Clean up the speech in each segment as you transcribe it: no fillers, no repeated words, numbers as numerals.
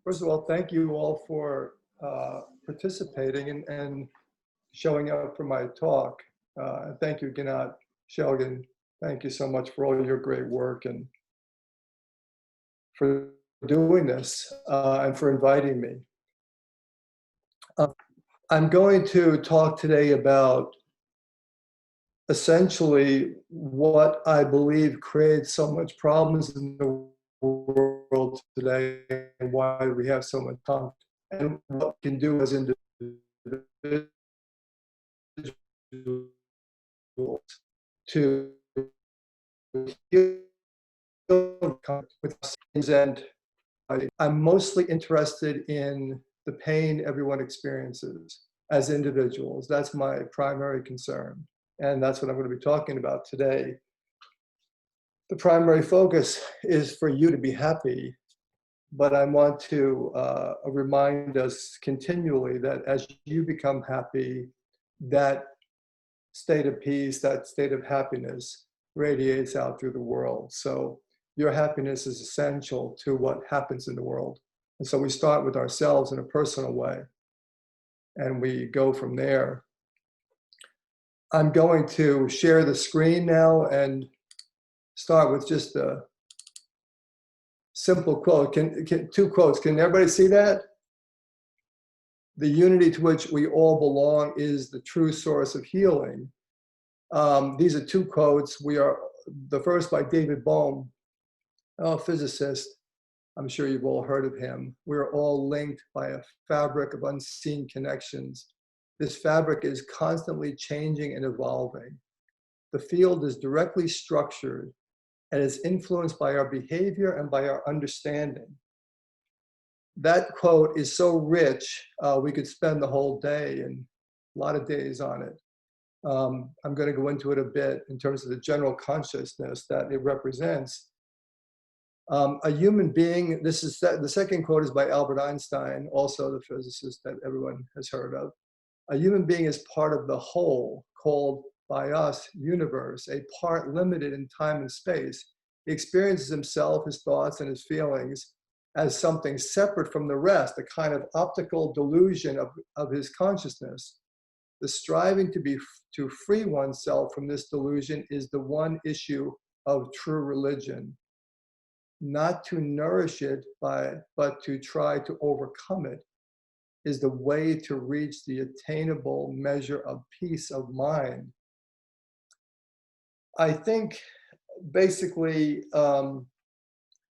First of all, thank you all for participating and showing up for my talk. Thank you, Gennat Shelgin. Thank you so much for all your great work and for doing this and for inviting me. I'm going to talk today about essentially what I believe creates so much problems in the world today and why we have so much conflict and what we can do as individuals to heal with us. And I'm mostly interested in the pain everyone experiences as individuals. That's my primary concern. And that's what I'm going to be talking about today. The primary focus is for you to be happy, but I want to remind us continually that as you become happy, that state of peace, that state of happiness radiates out through the world. So your happiness is essential to what happens in the world. And so we start with ourselves in a personal way, and we go from there. I'm going to share the screen now and start with just a simple quote. Two quotes. Can everybody see that? The unity to which we all belong is the true source of healing. These are two quotes. The first by David Bohm, a physicist. I'm sure you've all heard of him. We're all linked by a fabric of unseen connections. This fabric is constantly changing and evolving. The field is directly structured and is influenced by our behavior and by our understanding. That quote is so rich, we could spend the whole day and a lot of days on it. I'm going to go into it a bit in terms of the general consciousness that it represents. A human being, the second quote is by Albert Einstein, also the physicist that everyone has heard of. A human being is part of the whole, called by us universe, a part limited in time and space. He experiences himself, his thoughts, and his feelings as something separate from the rest, a kind of optical delusion of his consciousness. The striving to free oneself from this delusion is the one issue of true religion. Not to nourish it, but to try to overcome it is the way to reach the attainable measure of peace of mind. I think basically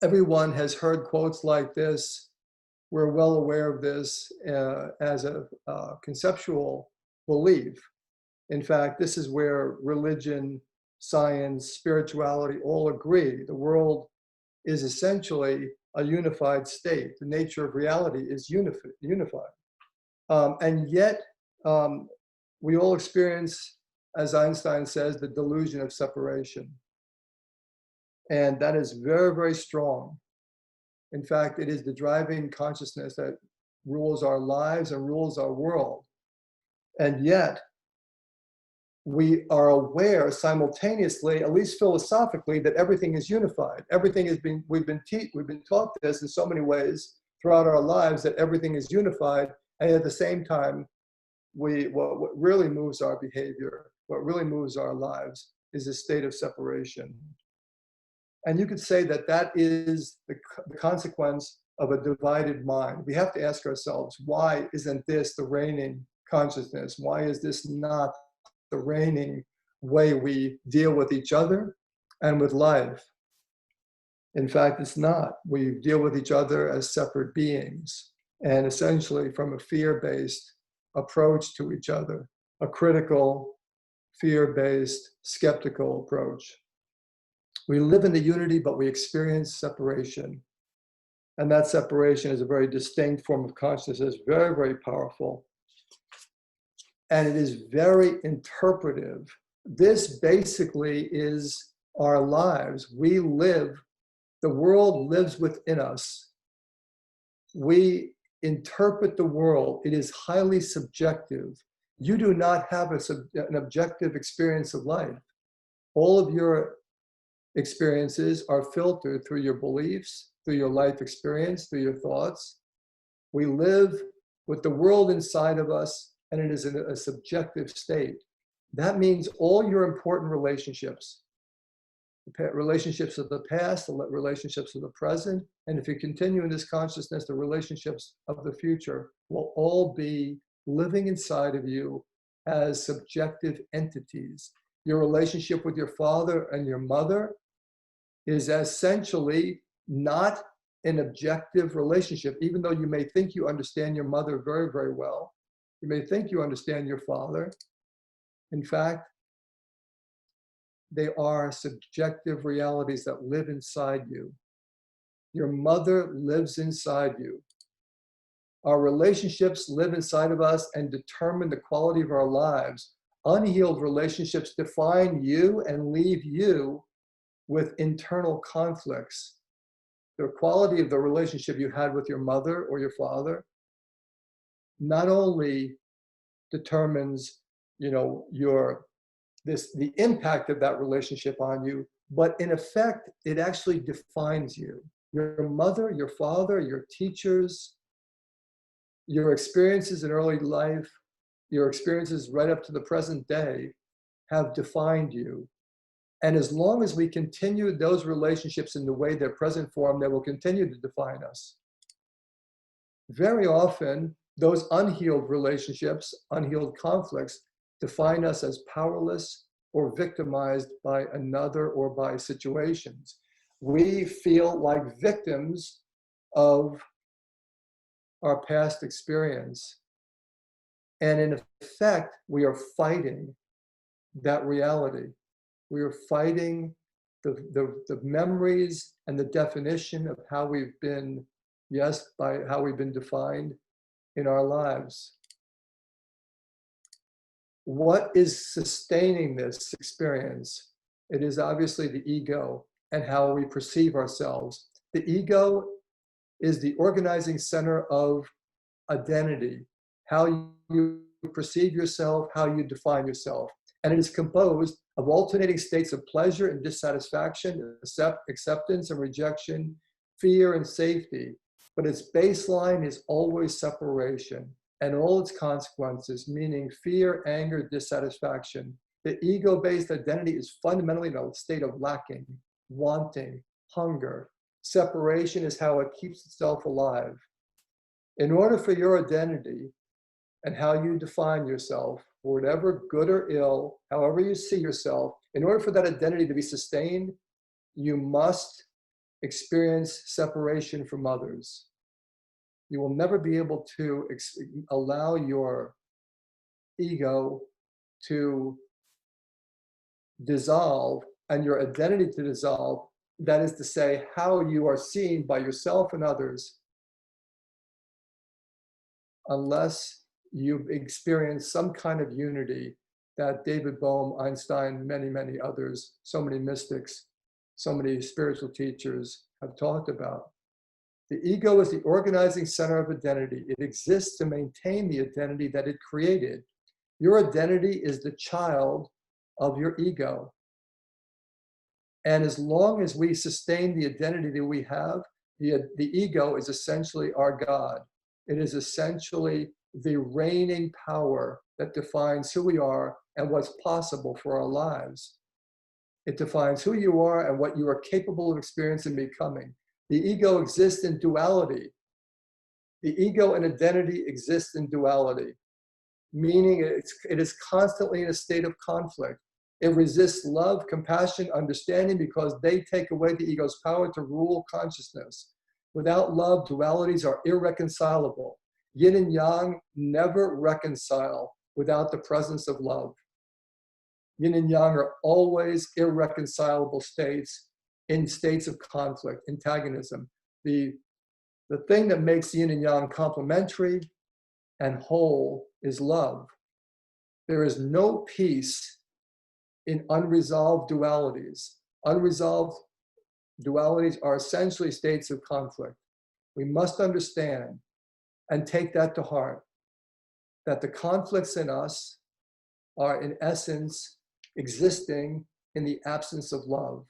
everyone has heard quotes like this. We're well aware of this as a conceptual belief. In fact, this is where religion, science, spirituality all agree. The world is essentially a unified state. The nature of reality is unified. And yet, we all experience, as Einstein says, the delusion of separation. And that is very, very strong. In fact, it is the driving consciousness that rules our lives and rules our world. And yet, we are aware simultaneously, at least philosophically, that everything is unified. Everything has been, we've been taught this in so many ways throughout our lives, that everything is unified. And at the same time, what really moves our behavior, what really moves our lives is a state of separation. And you could say that that is the consequence of a divided mind. We have to ask ourselves, why isn't this the reigning consciousness? Why is this not the reigning way we deal with each other and with life? In fact, it's not. We deal with each other as separate beings, and essentially from a fear-based approach to each other, a critical, fear-based, skeptical approach. We live in the unity, but we experience separation. And that separation is a very distinct form of consciousness, very, very powerful. And it is very interpretive. This basically is our lives. We live, the world lives within us. We interpret the world. It is highly subjective. You do not have an objective experience of life. All of your experiences are filtered through your beliefs, through your life experience, through your thoughts. We live with the world inside of us, and it is in a subjective state. That means all your important relationships, relationships of the past, the relationships of the present, and if you continue in this consciousness, the relationships of the future will all be living inside of you as subjective entities. Your relationship with your father and your mother is essentially not an objective relationship, even though you may think you understand your mother very, very well. You may think you understand your father. In fact, they are subjective realities that live inside you. Your mother lives inside you. Our relationships live inside of us and determine the quality of our lives. Unhealed relationships define you and leave you with internal conflicts. The quality of the relationship you had with your mother or your father not only determines, the impact of that relationship on you, but in effect, it actually defines you. Your mother, your father, your teachers, your experiences in early life, your experiences right up to the present day have defined you. And as long as we continue those relationships in the way their present form, they will continue to define us. Very often, those unhealed relationships, unhealed conflicts, define us as powerless or victimized by another or by situations. We feel like victims of our past experience. And in effect, we are fighting that reality. We are fighting the memories and the definition of how we've been, by how we've been defined in our lives. What is sustaining this experience? It is obviously the ego and how we perceive ourselves. The ego is the organizing center of identity, how you perceive yourself, how you define yourself. And it is composed of alternating states of pleasure and dissatisfaction, acceptance and rejection, fear and safety. But its baseline is always separation and all its consequences, meaning fear, anger, dissatisfaction. The ego-based identity is fundamentally in a state of lacking, wanting, hunger. Separation is how it keeps itself alive. In order for your identity and how you define yourself, whatever good or ill, however you see yourself, in order for that identity to be sustained, you must experience separation from others. You will never be able to allow your ego to dissolve and your identity to dissolve. That is to say, how you are seen by yourself and others, unless you've experienced some kind of unity that David Bohm, Einstein, many, many others, so many mystics, so many spiritual teachers have talked about. The ego is the organizing center of identity. It exists to maintain the identity that it created. Your identity is the child of your ego. And as long as we sustain the identity that we have, the ego is essentially our God. It is essentially the reigning power that defines who we are and what's possible for our lives. It defines who you are and what you are capable of experiencing and becoming. The ego exists in duality. The ego and identity exist in duality, meaning it is constantly in a state of conflict. It resists love, compassion, understanding because they take away the ego's power to rule consciousness. Without love, dualities are irreconcilable. Yin and yang never reconcile without the presence of love. Yin and yang are always irreconcilable states, in states of conflict, antagonism. The thing that makes yin and yang complementary and whole is love. There is no peace in unresolved dualities. Unresolved dualities are essentially states of conflict. We must understand and take that to heart, that the conflicts in us are in essence existing in the absence of love.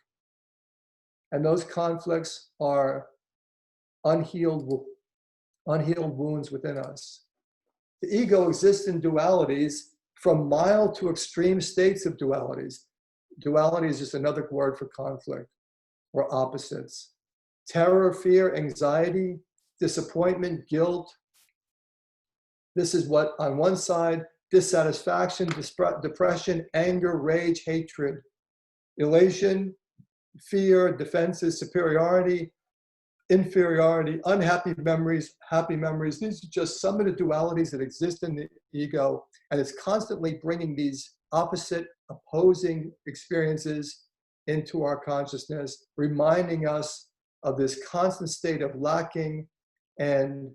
And those conflicts are unhealed wounds within us. The ego exists in dualities, from mild to extreme states of dualities. Duality is just another word for conflict or opposites. Terror, fear, anxiety, disappointment, guilt. This is what, on one side, dissatisfaction, depression, anger, rage, hatred, elation, fear, defenses, superiority, inferiority, unhappy memories, happy memories. These are just some of the dualities that exist in the ego, and it's constantly bringing these opposite, opposing experiences into our consciousness, reminding us of this constant state of lacking and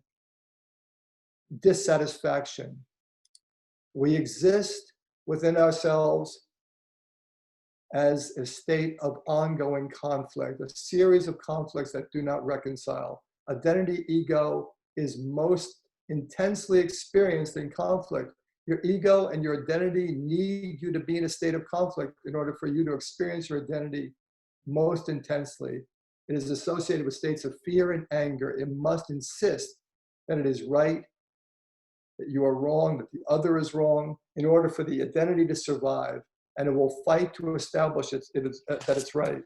dissatisfaction. We exist within ourselves as a state of ongoing conflict, a series of conflicts that do not reconcile. Identity ego is most intensely experienced in conflict. Your ego and your identity need you to be in a state of conflict in order for you to experience your identity most intensely. It is associated with states of fear and anger. It must insist that it is right, that you are wrong, that the other is wrong, in order for the identity to survive. And it will fight to establish that it's right.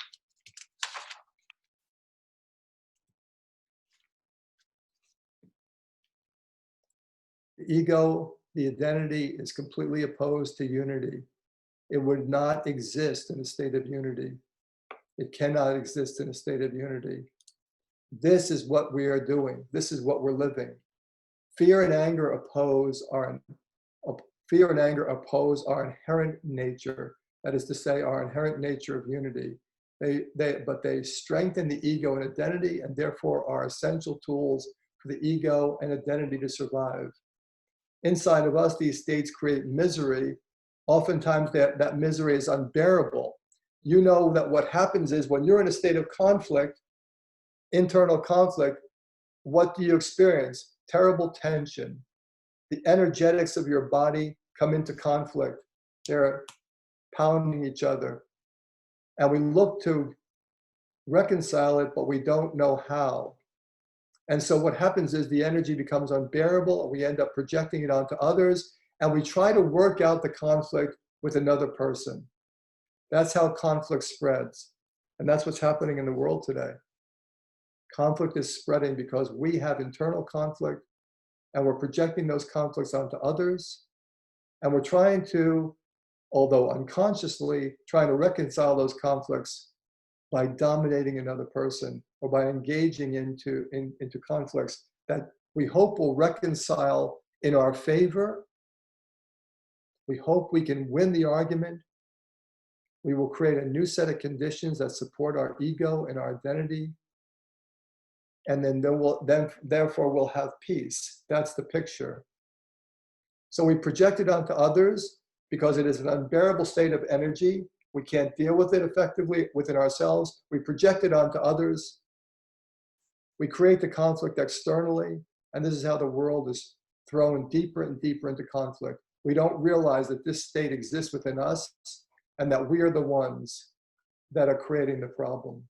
The ego, the identity, is completely opposed to unity. It would not exist in a state of unity. It cannot exist in a state of unity. This is what we are doing. This is what we're living. Fear and anger oppose our inherent nature. That is to say, our inherent nature of unity. But they strengthen the ego and identity, and therefore are essential tools for the ego and identity to survive. Inside of us, these states create misery. Oftentimes that misery is unbearable. You know that what happens is when you're in a state of conflict, internal conflict, what do you experience? Terrible tension. The energetics of your body come into conflict. They're pounding each other. And we look to reconcile it, but we don't know how. And so what happens is the energy becomes unbearable, and we end up projecting it onto others, and we try to work out the conflict with another person. That's how conflict spreads. And that's what's happening in the world today. Conflict is spreading because we have internal conflict, and we're projecting those conflicts onto others. And we're trying to, although unconsciously, trying to reconcile those conflicts by dominating another person or by engaging into conflicts that we hope will reconcile in our favor. We hope we can win the argument. We will create a new set of conditions that support our ego and our identity. And then therefore we'll have peace. That's the picture. So we project it onto others because it is an unbearable state of energy. We can't deal with it effectively within ourselves. We project it onto others. We create the conflict externally, and this is how the world is thrown deeper and deeper into conflict. We don't realize that this state exists within us and that we are the ones that are creating the problem.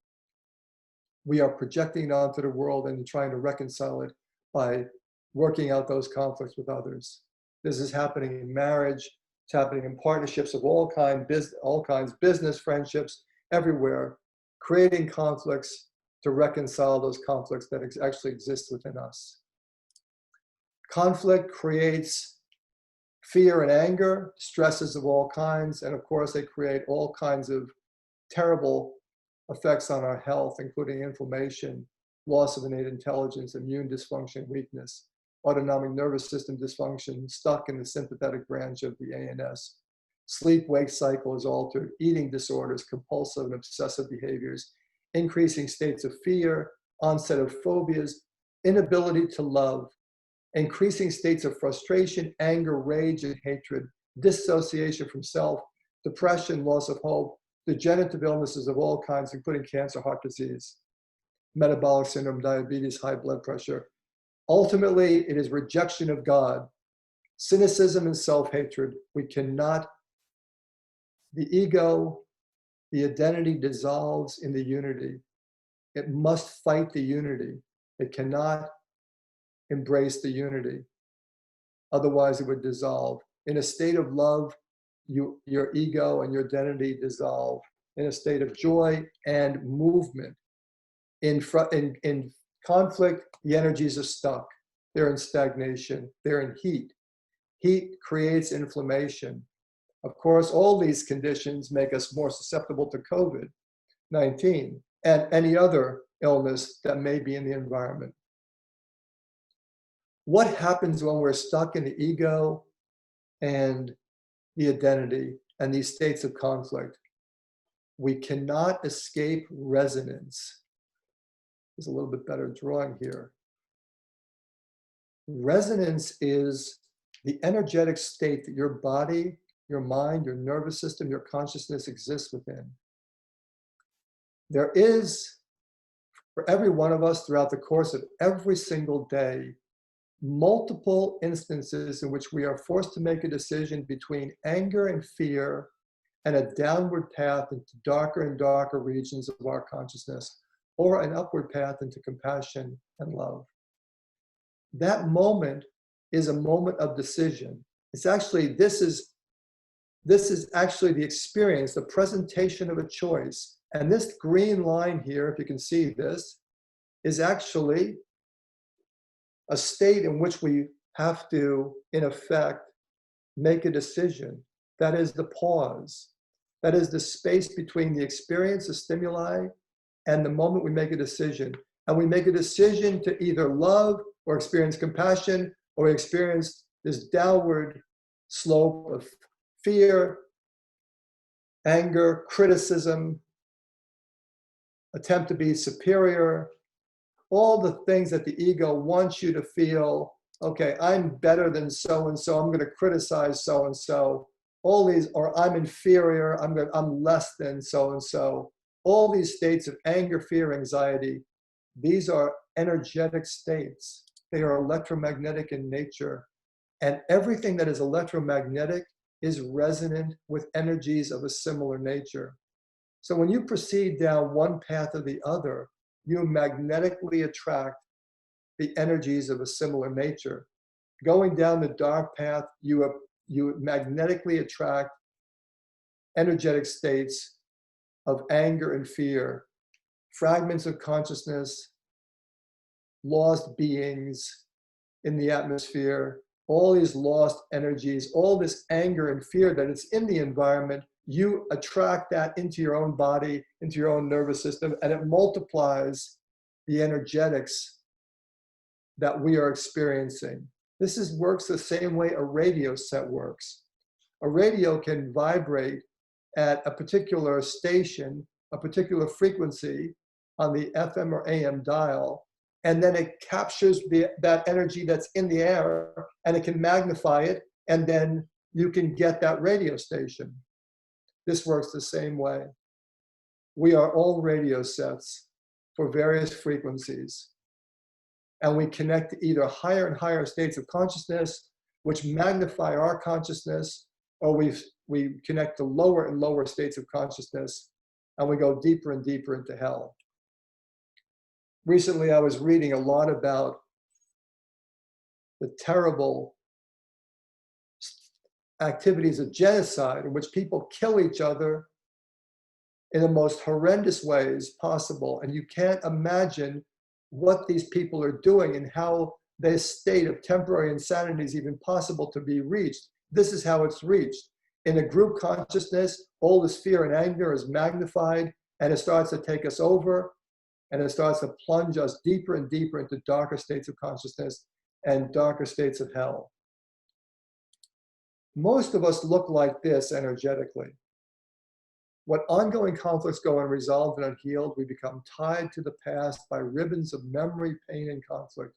We are projecting it onto the world and trying to reconcile it by working out those conflicts with others. This is happening in marriage. It's happening in partnerships of all kinds, business, friendships, everywhere, creating conflicts to reconcile those conflicts that actually exist within us. Conflict creates fear and anger, stresses of all kinds, and of course they create all kinds of terrible effects on our health, including inflammation, loss of innate intelligence, immune dysfunction, weakness, autonomic nervous system dysfunction, stuck in the sympathetic branch of the ANS. Sleep-wake cycle is altered, eating disorders, compulsive and obsessive behaviors, increasing states of fear, onset of phobias, inability to love, increasing states of frustration, anger, rage, and hatred, dissociation from self, depression, loss of hope, degenerative illnesses of all kinds, including cancer, heart disease, metabolic syndrome, diabetes, high blood pressure. Ultimately, it is rejection of God, cynicism and self-hatred. We cannot, the ego, the identity dissolves in the unity. It must fight the unity. It cannot embrace the unity. Otherwise, it would dissolve. In a state of love, your ego and your identity dissolve. In a state of joy and movement. In conflict, the energies are stuck. They're in stagnation. They're in heat. Heat creates inflammation. Of course, all these conditions make us more susceptible to COVID-19 and any other illness that may be in the environment. What happens when we're stuck in the ego and the identity and these states of conflict? We cannot escape resonance. There's a little bit better drawing here. Resonance is the energetic state that your body, your mind, your nervous system, your consciousness exists within. There is, for every one of us throughout the course of every single day, multiple instances in which we are forced to make a decision between anger and fear and a downward path into darker and darker regions of our consciousness, or an upward path into compassion and love. That moment is a moment of decision. It's actually, this is actually the experience, the presentation of a choice. And this green line here, if you can see this, is actually a state in which we have to, in effect, make a decision. That is the pause. That is the space between the experience of stimuli and the moment we make a decision. And we make a decision to either love or experience compassion, or experience this downward slope of fear, anger, criticism, attempt to be superior, all the things that the ego wants you to feel. Okay, I'm better than so-and-so, I'm gonna criticize so-and-so. All these, or I'm inferior, I'm less than so-and-so. All these states of anger, fear, anxiety, these are energetic states. They are electromagnetic in nature. And everything that is electromagnetic is resonant with energies of a similar nature. So when you proceed down one path or the other, you magnetically attract the energies of a similar nature. Going down the dark path, you magnetically attract energetic states of anger and fear, fragments of consciousness, lost beings in the atmosphere, all these lost energies, all this anger and fear that is in the environment, you attract that into your own body, into your own nervous system, and it multiplies the energetics that we are experiencing. This works the same way a radio set works. A radio can vibrate at a particular station, a particular frequency on the FM or AM dial, and then it captures that energy that's in the air, and it can magnify it, and then you can get that radio station. This works the same way. We are all radio sets for various frequencies, and we connect to either higher and higher states of consciousness, which magnify our consciousness, or we connect to lower and lower states of consciousness, and we go deeper and deeper into hell. Recently, I was reading a lot about the terrible activities of genocide in which people kill each other in the most horrendous ways possible. And you can't imagine what these people are doing and how this state of temporary insanity is even possible to be reached. This is how it's reached. In a group consciousness, all this fear and anger is magnified, and it starts to take us over, and it starts to plunge us deeper and deeper into darker states of consciousness and darker states of hell. Most of us look like this energetically. When ongoing conflicts go unresolved and unhealed, we become tied to the past by ribbons of memory, pain, and conflict.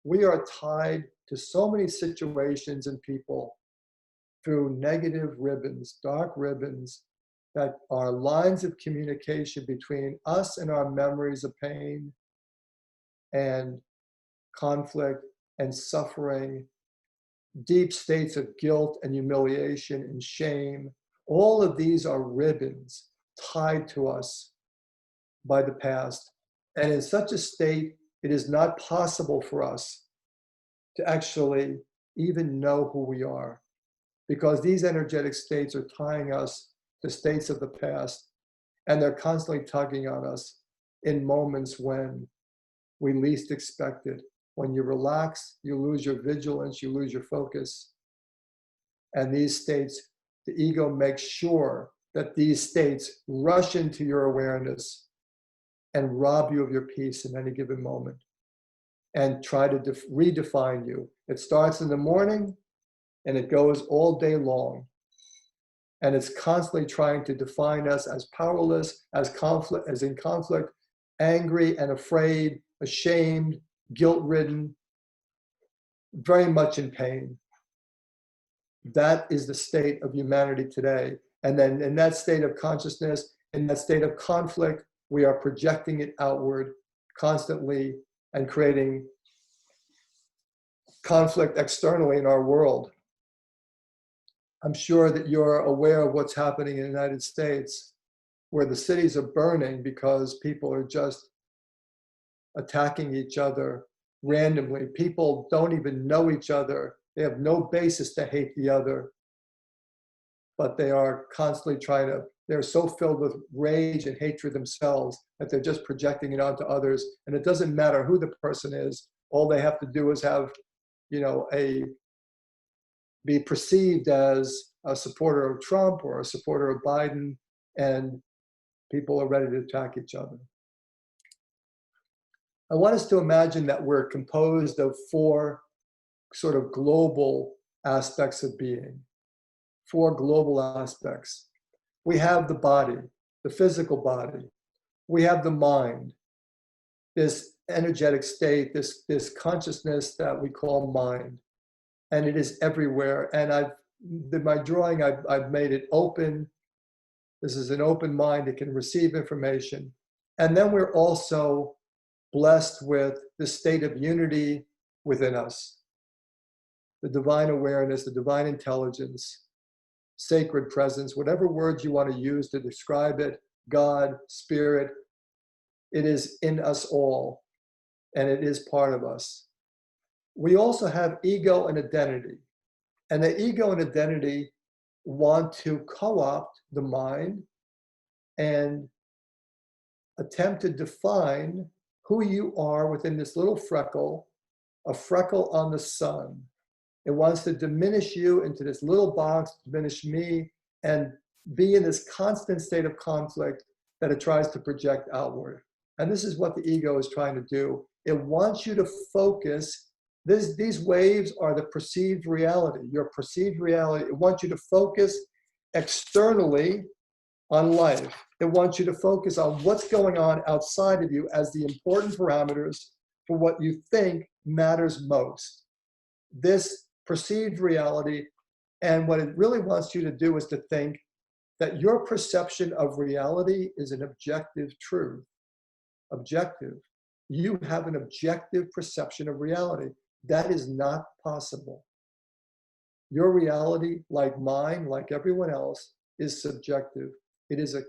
We are tied to so many situations and people through negative ribbons, dark ribbons, that are lines of communication between us and our memories of pain and conflict and suffering, deep states of guilt and humiliation and shame. All of these are ribbons tied to us by the past. And in such a state, it is not possible for us to actually even know who we are, because these energetic states are tying us to states of the past, and they're constantly tugging on us in moments when we least expect it. When you relax, you lose your vigilance, you lose your focus. And these states, the ego makes sure that these states rush into your awareness and rob you of your peace in any given moment and try to redefine you. It starts in the morning and it goes all day long. And it's constantly trying to define us as powerless, as in conflict, angry and afraid, ashamed, guilt-ridden, very much in pain. That is the state of humanity today. And then in that state of consciousness, in that state of conflict, we are projecting it outward constantly and creating conflict externally in our world. I'm sure that you're aware of what's happening in the United States, where the cities are burning because people are just attacking each other randomly. People don't even know each other. They have no basis to hate the other, but they are constantly they're so filled with rage and hatred themselves that they're just projecting it onto others. And it doesn't matter who the person is. All they have to do is have, be perceived as a supporter of Trump or a supporter of Biden, and people are ready to attack each other. I want us to imagine that we're composed of four sort of global aspects of being, four global aspects. We have the body, the physical body. We have the mind, this energetic state, this consciousness that we call mind. And it is everywhere. And my drawing, I've made it open. This is an open mind. It can receive information. And then we're also blessed with the state of unity within us, the divine awareness, the divine intelligence, sacred presence, whatever words you want to use to describe it, God, spirit, it is in us all, and it is part of us. We also have ego and identity, and the ego and identity want to co-opt the mind and attempt to define who you are within this little freckle, a freckle on the sun. It wants to diminish you into this little box, diminish me, and be in this constant state of conflict that it tries to project outward. And this is what the ego is trying to do. It wants you to focus. These waves are the perceived reality, your perceived reality. It wants you to focus externally on life. It wants you to focus on what's going on outside of you as the important parameters for what you think matters most. This perceived reality, and what it really wants you to do is to think that your perception of reality is an objective truth. Objective. You have an objective perception of reality. That is not possible. Your reality, like mine, like everyone else, is subjective. It is a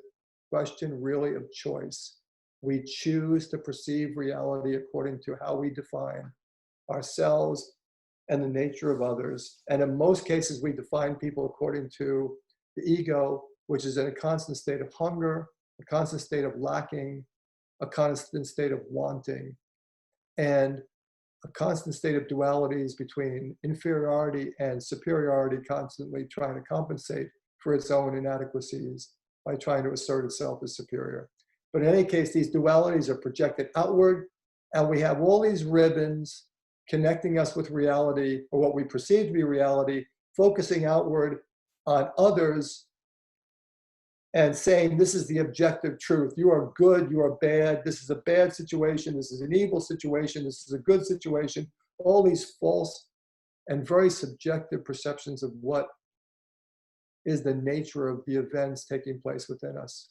question really of choice. We choose to perceive reality according to how we define ourselves and the nature of others. And in most cases, we define people according to the ego, which is in a constant state of hunger, a constant state of lacking, a constant state of wanting, and a constant state of dualities between inferiority and superiority, constantly trying to compensate for its own inadequacies by trying to assert itself as superior. But in any case, these dualities are projected outward, and we have all these ribbons connecting us with reality, or what we perceive to be reality, focusing outward on others and saying, this is the objective truth. You are good, you are bad, this is a bad situation, this is an evil situation, this is a good situation. All these false and very subjective perceptions of what is the nature of the events taking place within us,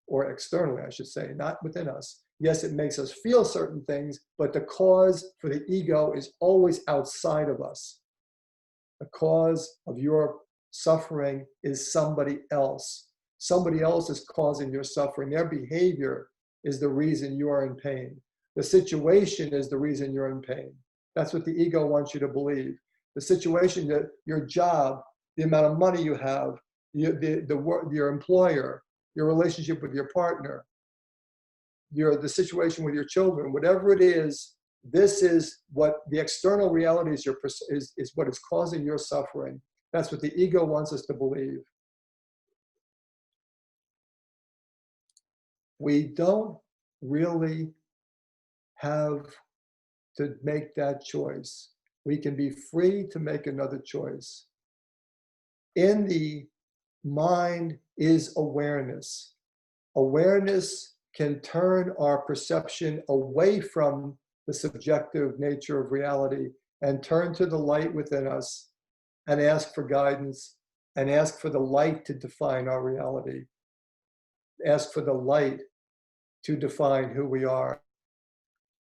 or externally, I should say, not within us. Yes, it makes us feel certain things, but the cause for the ego is always outside of us. The cause of your suffering is somebody else. Somebody else is causing your suffering. Their behavior is the reason you are in pain. The situation is the reason you're in pain. That's what the ego wants you to believe. The situation, that your job, the amount of money you have, your employer, your relationship with your partner, the situation with your children, whatever it is, this is what the external reality is what is causing your suffering. That's what the ego wants us to believe. We don't really have to make that choice. We can be free to make another choice. In the mind is awareness. Awareness can turn our perception away from the subjective nature of reality and turn to the light within us and ask for guidance and ask for the light to define our reality. Ask for the light to define who we are.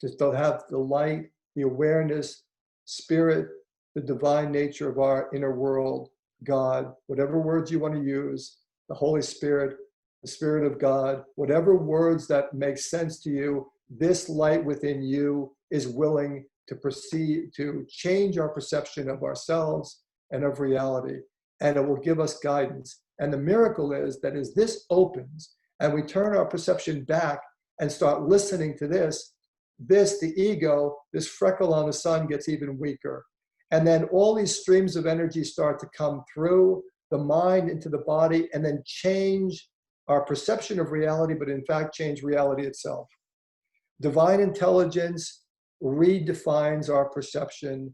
Just to have the light, the awareness, spirit, the divine nature of our inner world, God, whatever words you want to use, the Holy Spirit, the Spirit of God, whatever words that make sense to you, this light within you is willing to proceed to change our perception of ourselves and of reality, and it will give us guidance. And the miracle is that as this opens and we turn our perception back and start listening to this, the ego, this freckle on the sun gets even weaker. And then all these streams of energy start to come through the mind into the body and then change our perception of reality, but in fact change reality itself. Divine intelligence redefines our perception.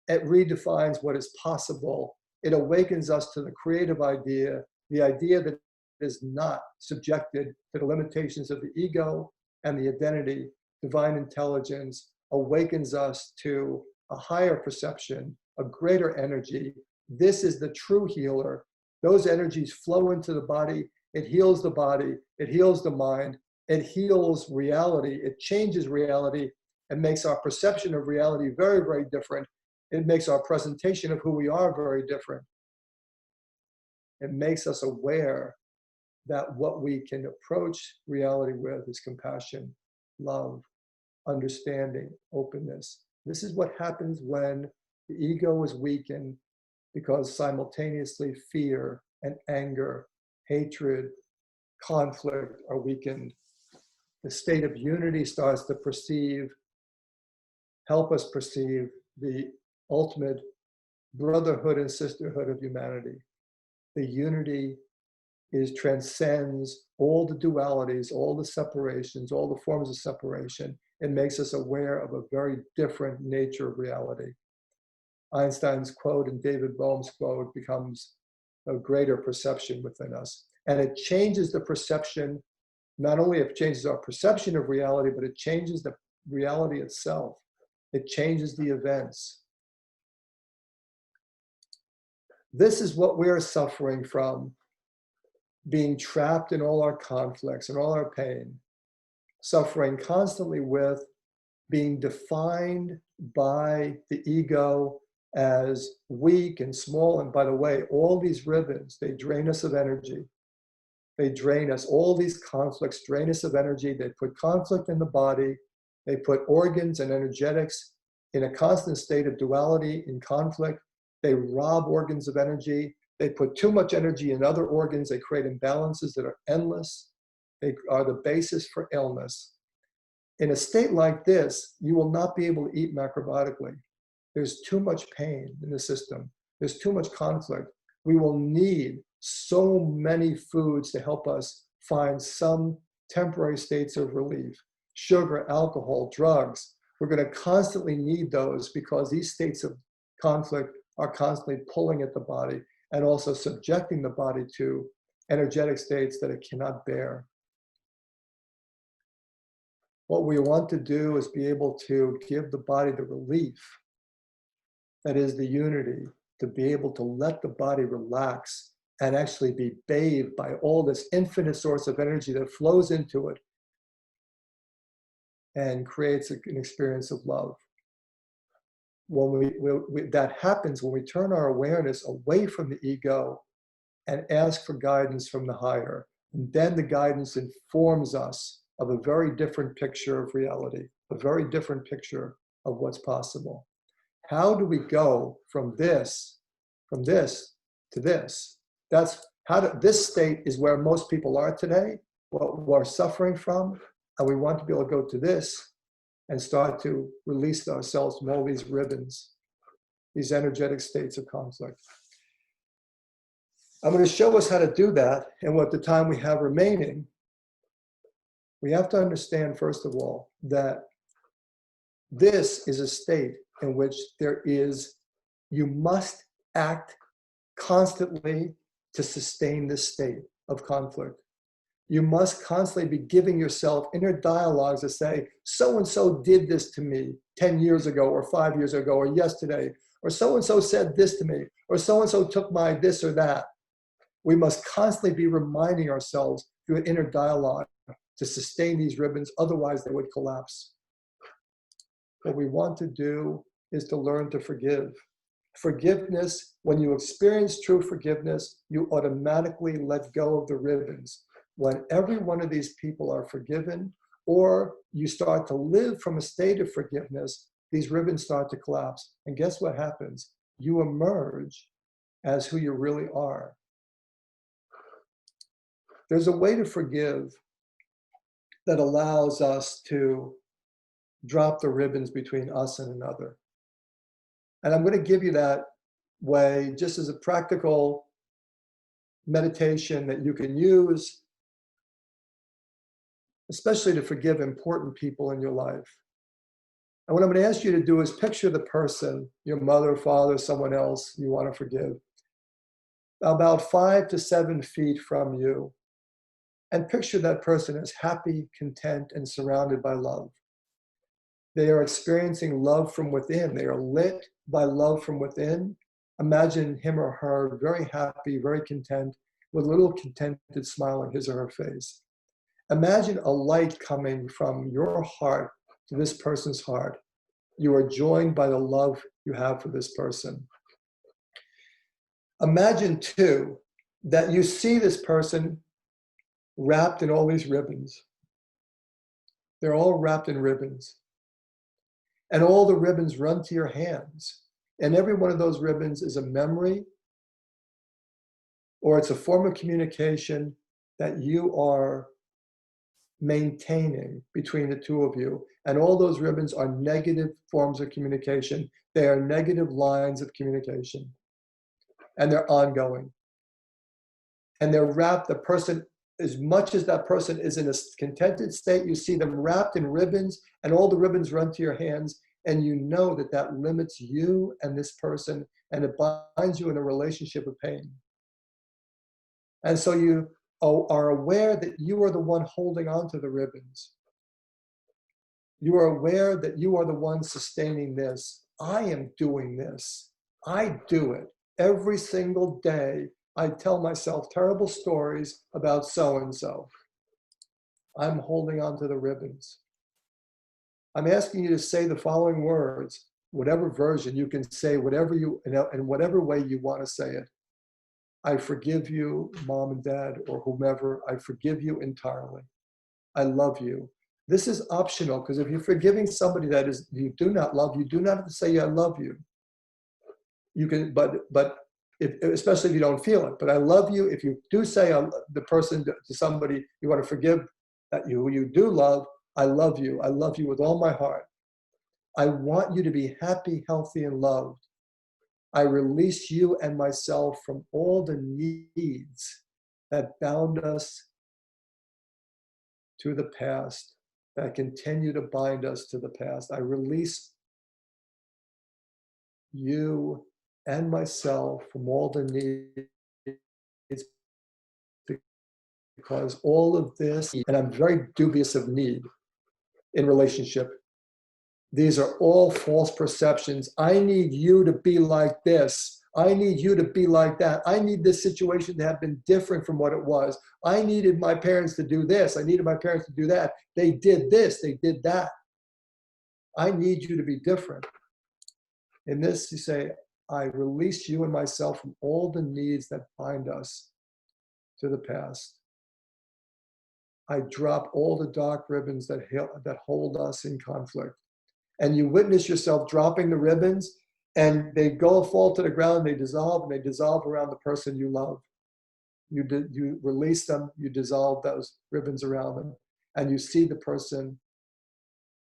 It redefines what is possible. It awakens us to the creative idea, the idea that is not subjected to the limitations of the ego and the identity. Divine intelligence awakens us to a higher perception, a greater energy. This is the true healer. Those energies flow into the body. It heals the body. It heals the mind. It heals reality. It changes reality and makes our perception of reality very, very different. It makes our presentation of who we are very different. It makes us aware that what we can approach reality with is compassion, love, understanding, openness. This is what happens when the ego is weakened, because simultaneously fear and anger, hatred, conflict are weakened. The state of unity starts to help us perceive the ultimate brotherhood and sisterhood of humanity. The unity transcends all the dualities, all the separations, all the forms of separation. It makes us aware of a very different nature of reality. Einstein's quote and David Bohm's quote becomes a greater perception within us. And it changes the perception. Not only it changes our perception of reality, but it changes the reality itself. It changes the events. This is what we are suffering from, being trapped in all our conflicts and all our pain, suffering constantly with being defined by the ego as weak and small. And by the way, all these ribbons, they drain us of energy. They drain us. All these conflicts drain us of energy. They put conflict in the body. They put organs and energetics in a constant state of duality, in conflict. They rob organs of energy. They put too much energy in other organs. They create imbalances that are endless. They are the basis for illness. In a state like this, you will not be able to eat macrobiotically. There's too much pain in the system. There's too much conflict. We will need so many foods to help us find some temporary states of relief. Sugar, alcohol, drugs. We're going to constantly need those because these states of conflict are constantly pulling at the body and also subjecting the body to energetic states that it cannot bear. What we want to do is be able to give the body the relief, that is the unity, to be able to let the body relax and actually be bathed by all this infinite source of energy that flows into it and creates an experience of love. When that happens when we turn our awareness away from the ego and ask for guidance from the higher. And then the guidance informs us of a very different picture of reality, a very different picture of what's possible. How do we go from this to this? That's this state is where most people are today, what we're suffering from, and we want to be able to go to this and start to release ourselves from all these ribbons, these energetic states of conflict. I'm going to show us how to do that, and what the time we have remaining, we have to understand, first of all, that this is a state in which you must act constantly to sustain this state of conflict. You must constantly be giving yourself inner dialogues to say, so-and-so did this to me 10 years ago, or 5 years ago, or yesterday, or so-and-so said this to me, or so-and-so took my this or that. We must constantly be reminding ourselves through an inner dialogue to sustain these ribbons, otherwise they would collapse. What we want to do is to learn to forgive. Forgiveness, when you experience true forgiveness, you automatically let go of the ribbons. When every one of these people are forgiven, or you start to live from a state of forgiveness, these ribbons start to collapse. And guess what happens? You emerge as who you really are. There's a way to forgive that allows us to drop the ribbons between us and another. And I'm going to give you that way just as a practical meditation that you can use, especially to forgive important people in your life. And what I'm going to ask you to do is picture the person, your mother, father, someone else you want to forgive, about 5 to 7 feet from you. And picture that person as happy, content, and surrounded by love. They are experiencing love from within. They are lit by love from within. Imagine him or her very happy, very content, with a little contented smile on his or her face. Imagine a light coming from your heart to this person's heart. You are joined by the love you have for this person. Imagine, too, that you see this person wrapped in all these ribbons. They're all wrapped in ribbons. And all the ribbons run to your hands. And every one of those ribbons is a memory, or it's a form of communication that you are maintaining between the two of you. And all those ribbons are negative forms of communication. They are negative lines of communication. And they're ongoing. And they're wrapped, the person, as much as that person is in a contented state, you see them wrapped in ribbons, and all the ribbons run to your hands, and you know that that limits you and this person, and it binds you in a relationship of pain. And so you are aware that you are the one holding on to the ribbons. You are aware that you are the one sustaining this. I am doing this. I do it every single day. I tell myself terrible stories about so-and-so. I'm holding on to the ribbons. I'm asking you to say the following words, whatever version you can say, whatever you, in whatever way you want to say it. I forgive you, mom and dad, or whomever. I forgive you entirely. I love you. This is optional, because if you're forgiving somebody that is you do not love, you do not have to say I love you. You can, but especially if you don't feel it. But I love you. If you do say the person to somebody you want to forgive, that you do love, I love you. I love you with all my heart. I want you to be happy, healthy, and loved. I release you and myself from all the needs that bound us to the past, that continue to bind us to the past. I release you and myself from all the needs, because all of this, and I'm very dubious of need in relationship. These are all false perceptions. I need you to be like this. I need you to be like that. I need this situation to have been different from what it was. I needed my parents to do this. I needed my parents to do that. They did this. They did that. I need you to be different. In this, you say, I release you and myself from all the needs that bind us to the past. I drop all the dark ribbons that hold us in conflict. And you witness yourself dropping the ribbons, and they fall to the ground, they dissolve, and they dissolve around the person you love. You release them, you dissolve those ribbons around them, and you see the person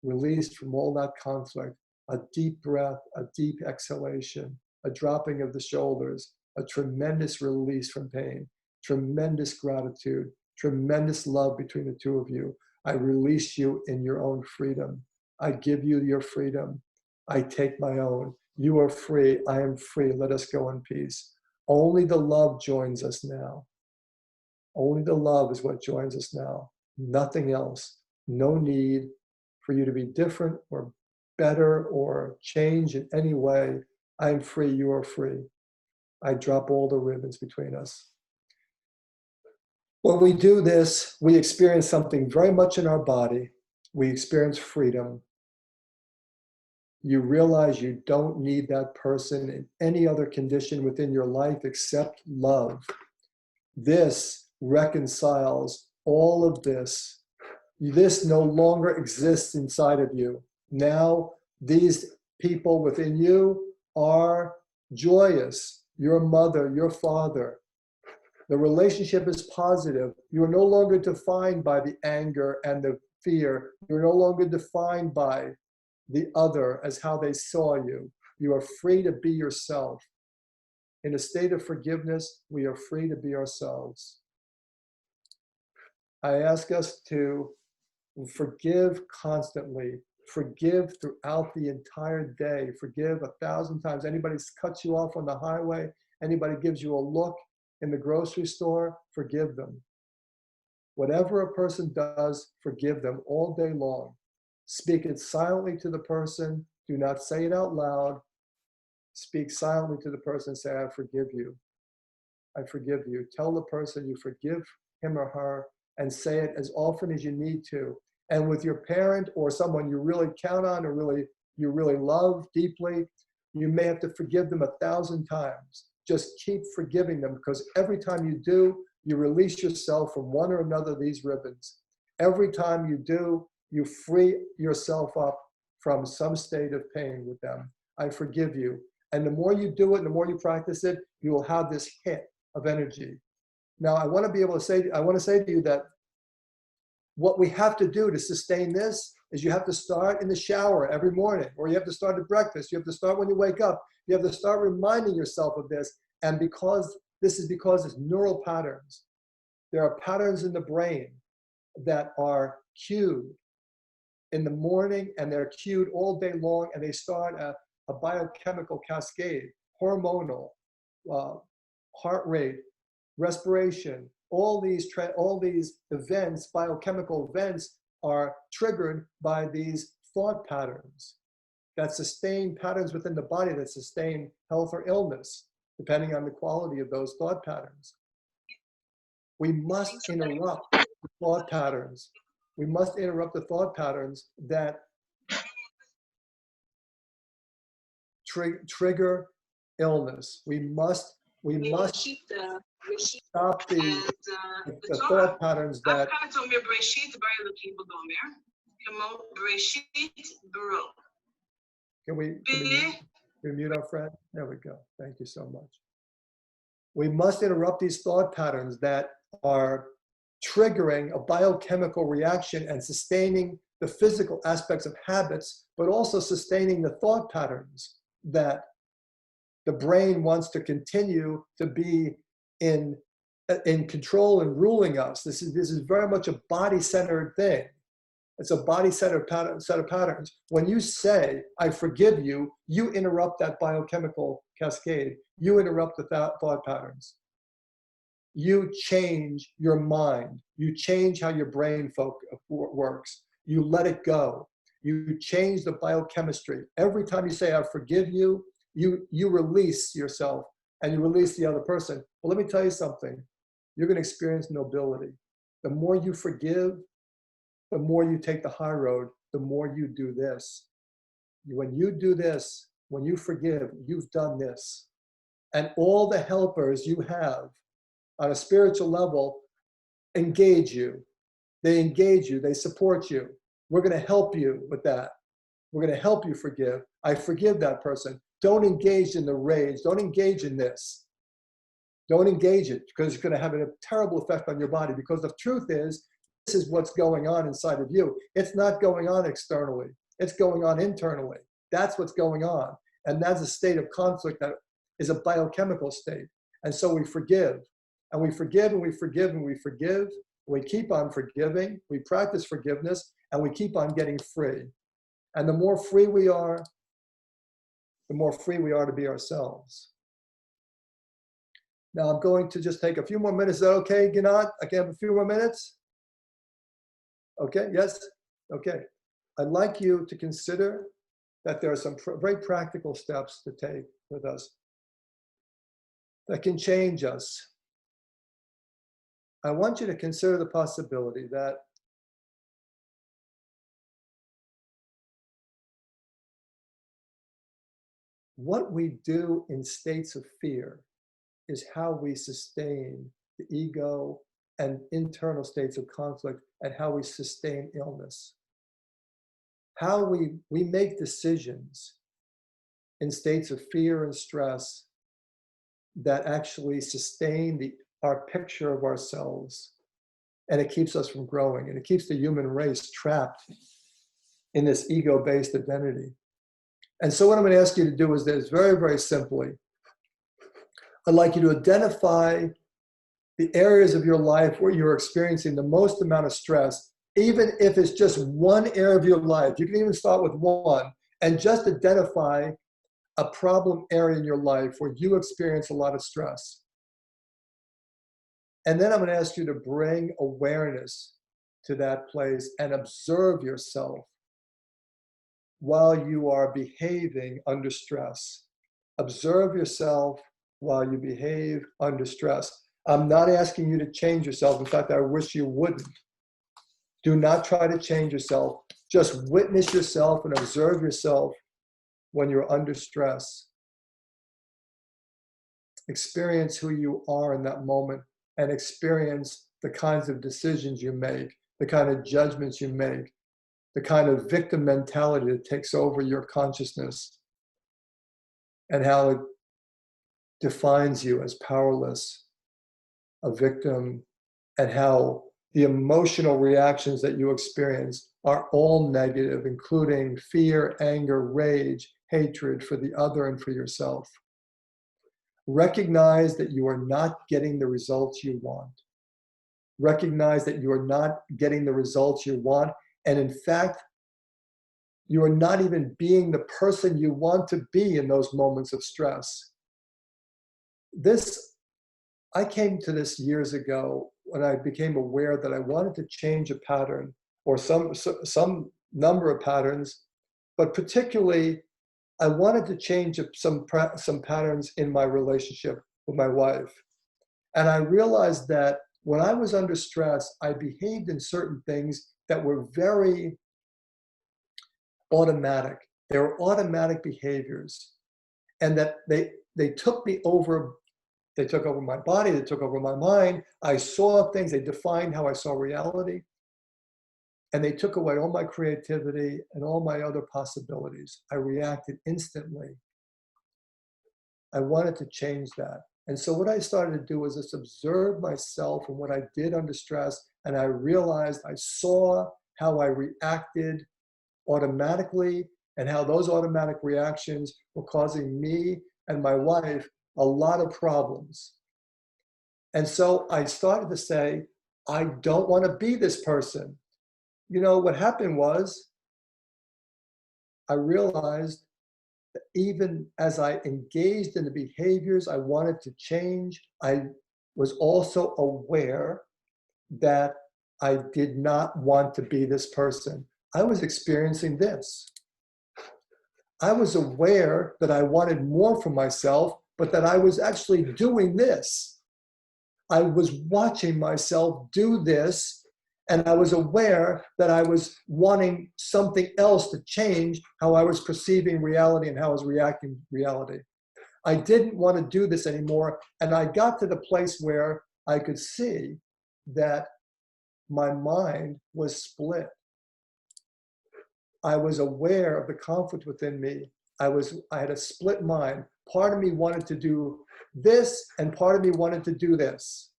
released from all that conflict. A deep breath, a deep exhalation, a dropping of the shoulders, a tremendous release from pain, tremendous gratitude, tremendous love between the two of you. I release you in your own freedom. I give you your freedom. I take my own. You are free. I am free. Let us go in peace. Only the love joins us now. Only the love is what joins us now. Nothing else. No need for you to be different or better or change in any way. I am free. You are free. I drop all the ribbons between us. When we do this, we experience something very much in our body. We experience freedom. You realize you don't need that person in any other condition within your life except love. This reconciles all of this. This no longer exists inside of you. Now, these people within you are joyous. Your mother, your father. The relationship is positive. You are no longer defined by the anger and the fear. You're no longer defined by the other as how they saw you. You are free to be yourself. In a state of forgiveness, we are free to be ourselves. I ask us to forgive constantly. Forgive throughout the entire day. Forgive 1,000 times. Anybody cuts you off on the highway, anybody gives you a look in the grocery store, forgive them. Whatever a person does, forgive them all day long. Speak it silently to the person. Do not say it out loud. Speak silently to the person. Say, I forgive you. I forgive you. Tell the person you forgive him or her, and say it as often as you need to. And with your parent or someone you really count on or you really love deeply, you may have to forgive them 1,000 times. Just keep forgiving them, because every time you do, you release yourself from one or another of these ribbons. Every time you do, you free yourself up from some state of pain with them. I forgive you. And the more you do it, and the more you practice it, you will have this hit of energy. Now, I want to say to you that what we have to do to sustain this is you have to start in the shower every morning, or you have to start at breakfast. You have to start when you wake up. You have to start reminding yourself of this. And because it's neural patterns. There are patterns in the brain that are cued in the morning, and they're cued all day long, and they start a biochemical cascade, hormonal, heart rate, respiration. All these events, biochemical events, are triggered by these thought patterns that sustain patterns within the body that sustain health or illness, depending on the quality of those thought patterns. We must interrupt the thought patterns. We must interrupt the thought patterns that trigger illness. We must stop the thought patterns that. Can we mute our friend? There we go. Thank you so much. We must interrupt these thought patterns that are triggering a biochemical reaction and sustaining the physical aspects of habits, but also sustaining the thought patterns that the brain wants to continue to be in control and ruling us. This is very much a body-centered thing. It's a body-centered set of patterns. When you say, I forgive you, you interrupt that biochemical cascade. You interrupt the thought patterns. You change your mind. You change how your brain works. You let it go. You change the biochemistry. Every time you say, I forgive you, you release yourself and you release the other person. Well, let me tell you something. You're going to experience nobility. The more you forgive, the more you take the high road, the more you do this. When you do this, when you forgive, you've done this. And all the helpers you have on a spiritual level engage you. They engage you, they support you. We're going to help you with that. We're going to help you forgive. I forgive that person. Don't engage in the rage. Don't engage in this. Don't engage it because it's going to have a terrible effect on your body, because the truth is, this is what's going on inside of you. It's not going on externally. It's going on internally. That's what's going on. And that's a state of conflict that is a biochemical state. And so we forgive. And we forgive and we forgive and we forgive. We keep on forgiving. We practice forgiveness and we keep on getting free. And the more free we are, the more free we are to be ourselves. Now I'm going to just take a few more minutes. Is that okay, Ginat? I can have a few more minutes? Okay, yes? Okay. I'd like you to consider that there are some very practical steps to take with us that can change us. I want you to consider the possibility that what we do in states of fear is how we sustain the ego and internal states of conflict, and how we sustain illness. How we make decisions in states of fear and stress that actually sustain our picture of ourselves, and it keeps us from growing, and it keeps the human race trapped in this ego-based identity. And so what I'm going to ask you to do is this, very, very simply. I'd like you to identify the areas of your life where you're experiencing the most amount of stress, even if it's just one area of your life. You can even start with one and just identify a problem area in your life where you experience a lot of stress. And then I'm going to ask you to bring awareness to that place and observe yourself while you are behaving under stress. Observe yourself while you behave under stress. I'm not asking you to change yourself. In fact, I wish you wouldn't. Do not try to change yourself. Just witness yourself and observe yourself when you're under stress. Experience who you are in that moment and experience the kinds of decisions you make, the kind of judgments you make, the kind of victim mentality that takes over your consciousness, and how it defines you as powerless, a victim, and how the emotional reactions that you experience are all negative, including fear, anger, rage, hatred for the other and for yourself. Recognize that you are not getting the results you want. Recognize that you are not getting the results you want, and in fact, you are not even being the person you want to be in those moments of stress. I came to this years ago when I became aware that I wanted to change a pattern or some number of patterns, but particularly I wanted to change some patterns in my relationship with my wife. And I realized that when I was under stress, I behaved in certain things that were very automatic. They were automatic behaviors, and that they took me over. They took over my body, they took over my mind. I saw things, they defined how I saw reality. And they took away all my creativity and all my other possibilities. I reacted instantly. I wanted to change that. And so what I started to do was just observe myself and what I did under stress. And I realized I saw how I reacted automatically and how those automatic reactions were causing me and my wife a lot of problems. And so I started to say, I don't want to be this person. You know, what happened was I realized that even as I engaged in the behaviors I wanted to change, I was also aware that I did not want to be this person. I was experiencing this. I was aware that I wanted more for myself, but that I was actually doing this. I was watching myself do this, and I was aware that I was wanting something else to change how I was perceiving reality and how I was reacting to reality. I didn't want to do this anymore, and I got to the place where I could see that my mind was split. I was aware of the conflict within me. I had a split mind. Part of me wanted to do this, and part of me wanted to do this.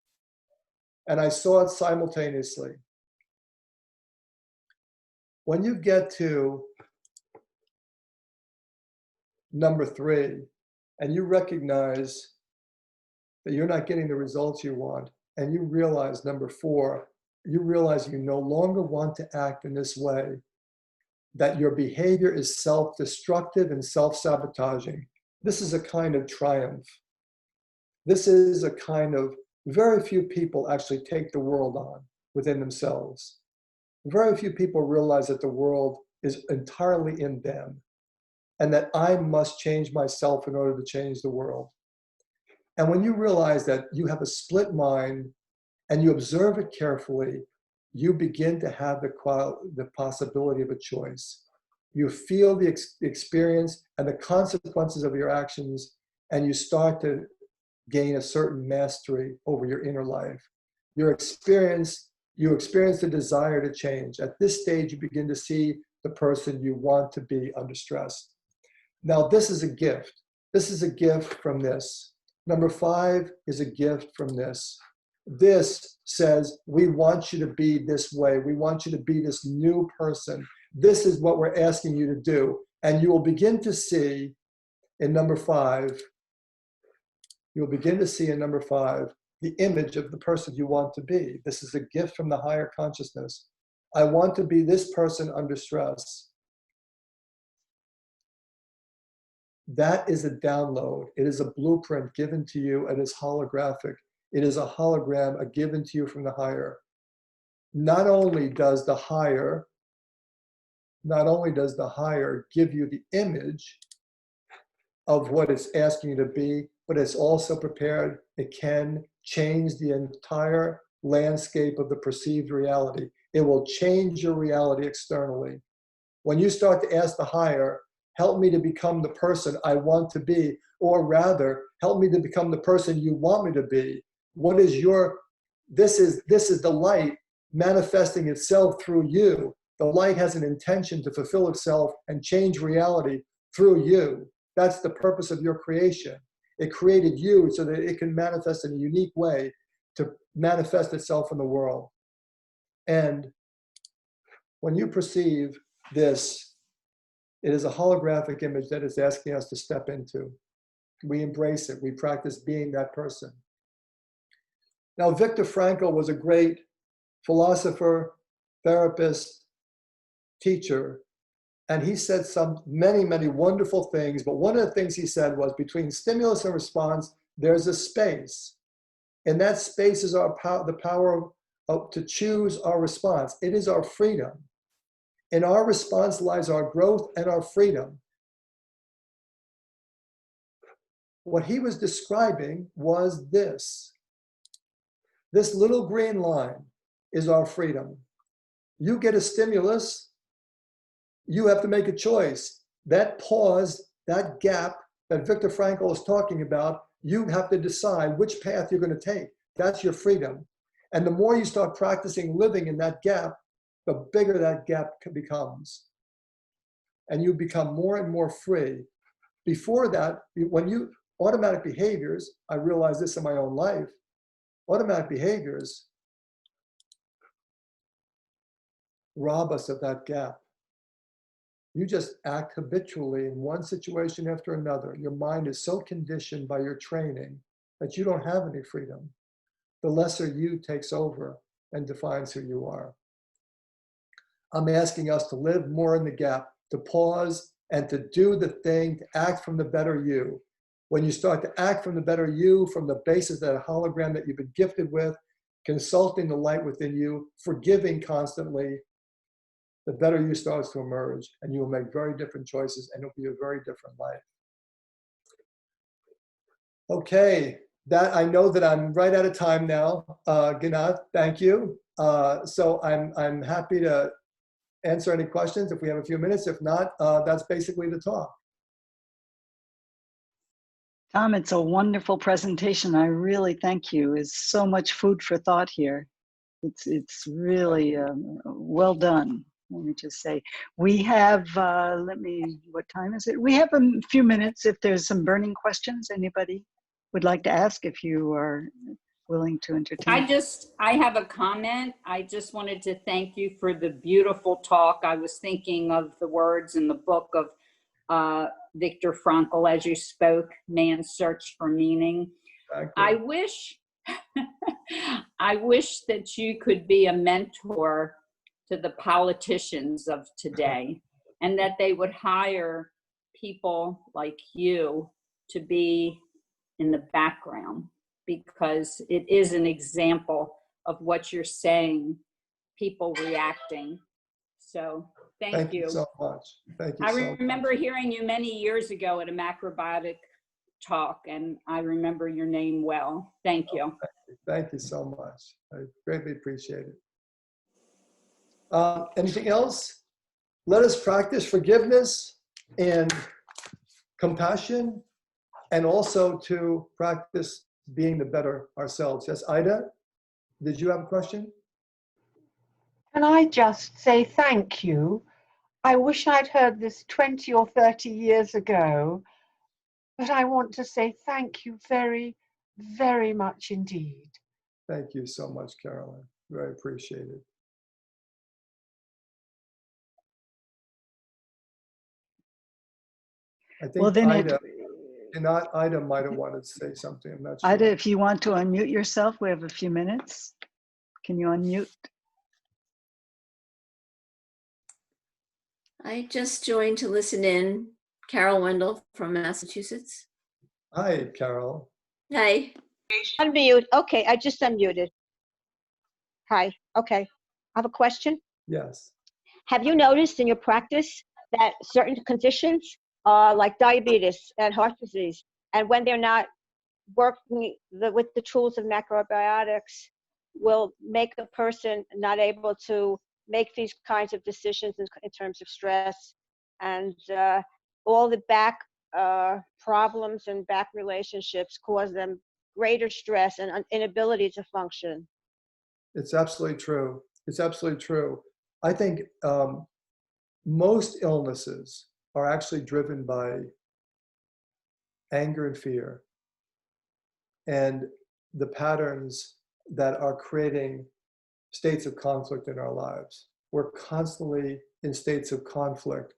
And I saw it simultaneously. When you get to number 3, and you recognize that you're not getting the results you want, and you realize, number 4, you realize you no longer want to act in this way, that your behavior is self-destructive and self-sabotaging. This is a kind of triumph. This is a kind of, very few people actually take the world on within themselves. Very few people realize that the world is entirely in them, and that I must change myself in order to change the world. And when you realize that you have a split mind and you observe it carefully, you begin to have the possibility of a choice. You feel the experience and the consequences of your actions, and you start to gain a certain mastery over your inner life. You experience the desire to change. At this stage, you begin to see the person you want to be under stress. Now, this is a gift. This is a gift from this. Number 5 is a gift from this. This says, we want you to be this way. We want you to be this new person. This is what we're asking you to do. And you will begin to see in number 5, the image of the person you want to be. This is a gift from the higher consciousness. I want to be this person under stress. That is a download. It is a blueprint given to you. It is holographic. It is a hologram given to you from the higher. Not only does the higher give you the image of what it's asking you to be, but it's also prepared. It can change the entire landscape of the perceived reality. It will change your reality externally. When you start to ask the higher, help me to become the person I want to be, or rather, help me to become the person you want me to be. What is this is the light manifesting itself through you. The light has an intention to fulfill itself and change reality through you. That's the purpose of your creation. It created you so that it can manifest in a unique way to manifest itself in the world. And when you perceive this, it is a holographic image that is asking us to step into. We embrace it. We practice being that person. Now, Viktor Frankl was a great philosopher, therapist, teacher, and he said many, many wonderful things. But one of the things he said was, between stimulus and response, there's a space. And that space is the power to choose our response. It is our freedom. In our response lies our growth and our freedom. What he was describing was this. This little green line is our freedom. You get a stimulus, you have to make a choice. That pause, that gap that Viktor Frankl is talking about, you have to decide which path you're going to take. That's your freedom. And the more you start practicing living in that gap, the bigger that gap becomes. And you become more and more free. Before that, automatic behaviors, I realized this in my own life, automatic behaviors rob us of that gap. You just act habitually in one situation after another. Your mind is so conditioned by your training that you don't have any freedom. The lesser you takes over and defines who you are. I'm asking us to live more in the gap, to pause and to do the thing, to act from the better you. When you start to act from the better you, from the basis of that hologram that you've been gifted with, consulting the light within you, forgiving constantly, the better you starts to emerge, and you will make very different choices, and it'll be a very different life. Okay, I know that I'm right out of time now. Ginath, thank you. So I'm happy to answer any questions if we have a few minutes. If not, that's basically the talk. Tom, it's a wonderful presentation. I really thank you. It's so much food for thought here. It's really well done. Let me just say, we have, what time is it? We have a few minutes if there's some burning questions anybody would like to ask, if you are willing to entertain. I have a comment. I just wanted to thank you for the beautiful talk. I was thinking of the words in the book of Viktor Frankl as you spoke, Man's Search for Meaning. I wish, I wish that you could be a mentor to the politicians of today, and that they would hire people like you to be in the background, because it is an example of what you're saying, people reacting. So thank you so much. Thank you. I remember hearing you many years ago at a Macrobiotic talk, and I remember your name well. Thank you. Thank you so much. I greatly appreciate it. Anything else? Let us practice forgiveness and compassion, and also to practice being the better ourselves. Yes, Ida, did you have a question? Can I just say thank you? I wish I'd heard this 20 or 30 years ago, but I want to say thank you very, very much indeed. Thank you so much, Carolyn. Very appreciated. I think Well, then Ida might have wanted to say something. I'm not sure. Ida, if you want to unmute yourself, we have a few minutes. Can you unmute? I just joined to listen in. Carol Wendell from Massachusetts. Hi, Carol. Hi. Unmute. Okay, I just unmuted. Hi. Okay. I have a question. Yes. Have you noticed in your practice that certain conditions, like diabetes and heart disease, and when they're not working with the tools of macrobiotics, will make a person not able to make these kinds of decisions in terms of stress, and all the back problems and back relationships cause them greater stress and inability to function? It's absolutely true. It's absolutely true. I think most illnesses are actually driven by anger and fear, and the patterns that are creating states of conflict in our lives. We're constantly in states of conflict.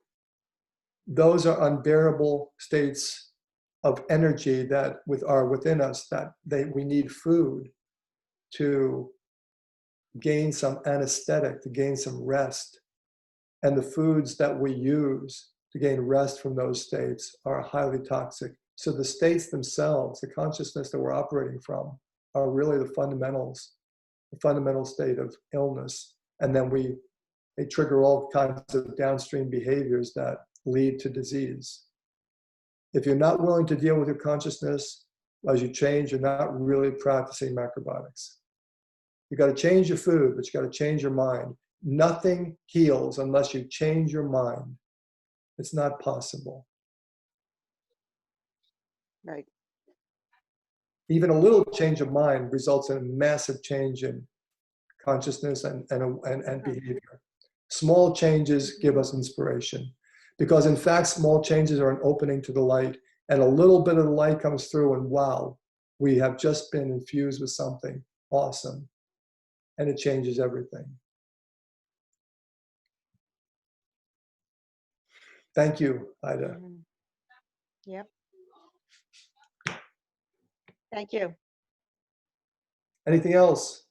Those are unbearable states of energy that are within us, that we need food to gain some anesthetic, to gain some rest. And the foods that we use to gain rest from those states are highly toxic. So the states themselves, the consciousness that we're operating from, are really the fundamentals, the fundamental state of illness. And then they trigger all kinds of downstream behaviors that lead to disease. If you're not willing to deal with your consciousness as you change, you're not really practicing macrobiotics. You got to change your food, but you got to change your mind. Nothing heals unless you change your mind. It's not possible. Right. Even a little change of mind results in a massive change in consciousness and behavior. Small changes give us inspiration, because in fact, small changes are an opening to the light, and a little bit of the light comes through, and wow, we have just been infused with something awesome, and it changes everything. Thank you, Ida. Mm-hmm. Yep. Thank you. Anything else?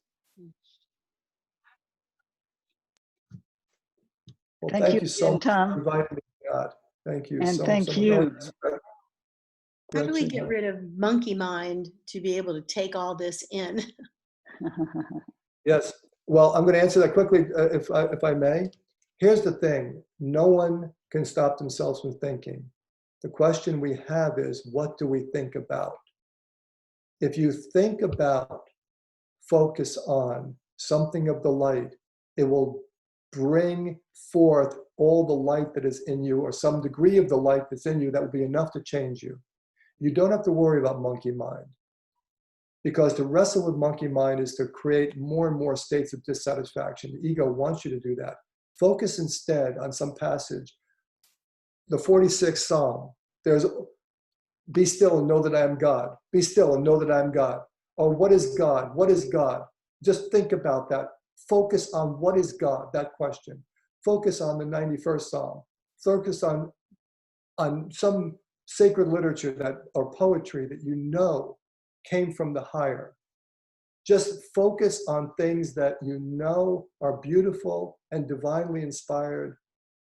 Well, thank you so much for inviting me, God. Thank you and so much. Thank you. How do we get rid of monkey mind to be able to take all this in? Yes. Well, I'm going to answer that quickly, if I may. Here's the thing. No one can stop themselves from thinking. The question we have is, what do we think about? If you think about, focus on something of the light, it will bring forth all the light that is in you, or some degree of the light that's in you that will be enough to change you. You don't have to worry about monkey mind. Because to wrestle with monkey mind is to create more and more states of dissatisfaction. The ego wants you to do that. Focus instead on some passage. The 46th Psalm, there's, be still and know that I am God. Be still and know that I am God. Or what is God? What is God? Just think about that. Focus on what is God, that question. Focus on the 91st Psalm. Focus on some sacred literature that, or poetry that you know came from the higher. Just focus on things that you know are beautiful and divinely inspired,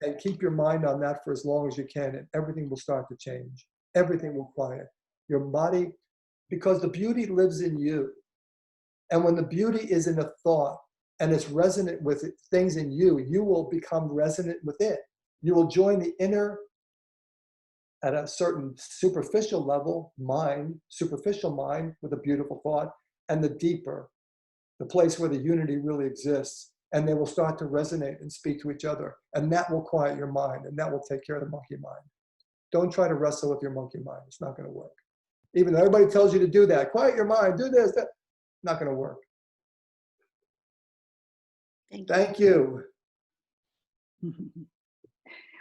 and keep your mind on that for as long as you can, and everything will start to change. Everything will quiet. Your body, because the beauty lives in you. And when the beauty is in a thought and it's resonant with things in you, you will become resonant with it. You will join the inner, at a certain superficial level, superficial mind with a beautiful thought, and the deeper, the place where the unity really exists, and they will start to resonate and speak to each other, and that will quiet your mind, and that will take care of the monkey mind. Don't try to wrestle with your monkey mind. It's not going to work. Even though everybody tells you to do that, quiet your mind, do this, that, not going to work. Thank you.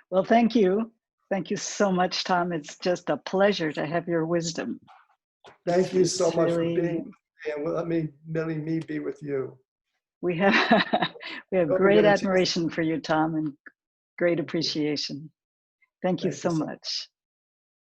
Well, thank you. Thank you so much, Tom. It's just a pleasure to have your wisdom. Thank you so It's much for really, being here, and letting me be with you. we have Hope we great get a chance. admiration for you, Tom, and great appreciation. Thank you so much.